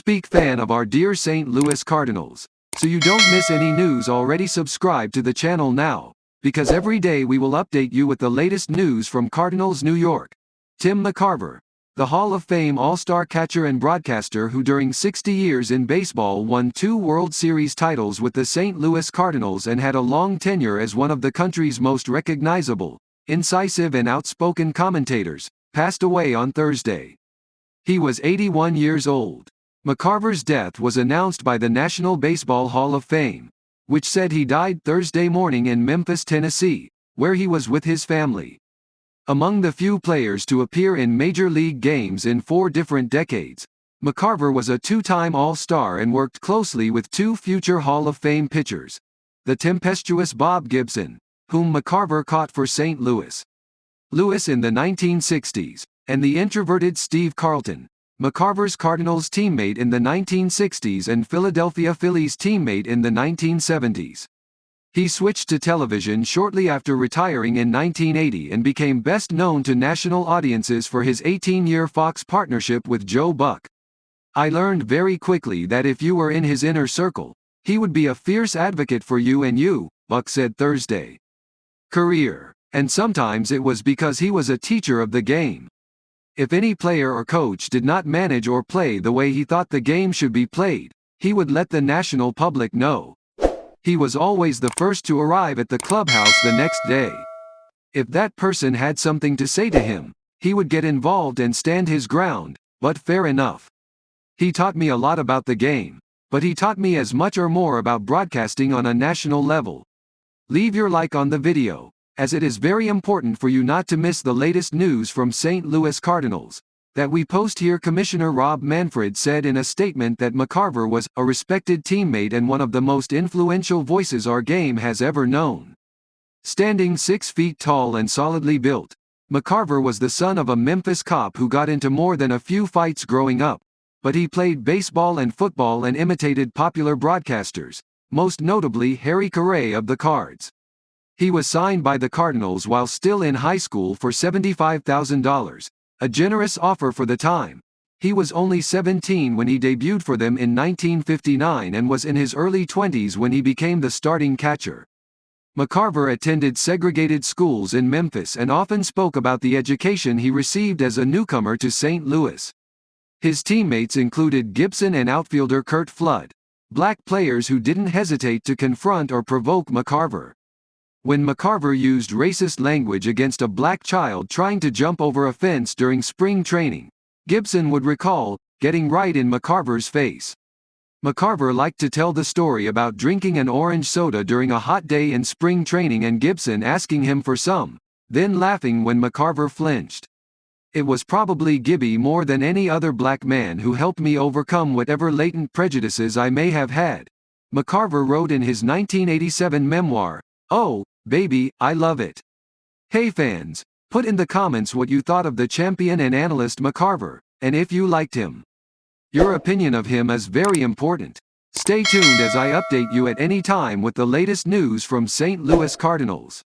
Speak fan of our dear St. Louis Cardinals. So you don't miss any news, already subscribe to the channel now, because every day we will update you with the latest news from Cardinals New York. Tim McCarver, the Hall of Fame All-Star catcher and broadcaster who during 60 years in baseball won 2 World Series titles with the St. Louis Cardinals and had a long tenure as one of the country's most recognizable, incisive and outspoken commentators, passed away on Thursday. He was 81 years old. McCarver's death was announced by the National Baseball Hall of Fame, which said he died Thursday morning in Memphis, Tennessee, where he was with his family. Among the few players to appear in Major League games in 4 different decades, McCarver was a 2-time All-Star and worked closely with 2 future Hall of Fame pitchers, the tempestuous Bob Gibson, whom McCarver caught for St. Louis in the 1960s, and the introverted Steve Carlton, McCarver's Cardinals teammate in the 1960s and Philadelphia Phillies teammate in the 1970s. He switched to television shortly after retiring in 1980 and became best known to national audiences for his 18-year Fox partnership with Joe Buck. "I learned very quickly that if you were in his inner circle, he would be a fierce advocate for you," Buck said Thursday. Career. And sometimes it was because he was a teacher of the game. If any player or coach did not manage or play the way he thought the game should be played, he would let the national public know. He was always the first to arrive at the clubhouse the next day. If that person had something to say to him, he would get involved and stand his ground, but fair enough. He taught me a lot about the game, but he taught me as much or more about broadcasting on a national level. Leave your like on the video, as it is very important for you not to miss the latest news from St. Louis Cardinals that we post here. Commissioner Rob Manfred said in a statement that McCarver was a respected teammate and one of the most influential voices our game has ever known. Standing 6 feet tall and solidly built, McCarver was the son of a Memphis cop who got into more than a few fights growing up, but he played baseball and football and imitated popular broadcasters, most notably Harry Caray of the Cards. He was signed by the Cardinals while still in high school for $75,000, a generous offer for the time. He was only 17 when he debuted for them in 1959 and was in his early 20s when he became the starting catcher. McCarver attended segregated schools in Memphis and often spoke about the education he received as a newcomer to St. Louis. His teammates included Gibson and outfielder Curt Flood, black players who didn't hesitate to confront or provoke McCarver. When McCarver used racist language against a black child trying to jump over a fence during spring training, Gibson would recall, getting right in McCarver's face. McCarver liked to tell the story about drinking an orange soda during a hot day in spring training and Gibson asking him for some, then laughing when McCarver flinched. "It was probably Gibby more than any other black man who helped me overcome whatever latent prejudices I may have had," McCarver wrote in his 1987 memoir, "Oh, Baby, I Love It." Hey fans, put in the comments what you thought of the champion and analyst McCarver, and if you liked him. Your opinion of him is very important. Stay tuned as I update you at any time with the latest news from St. Louis Cardinals.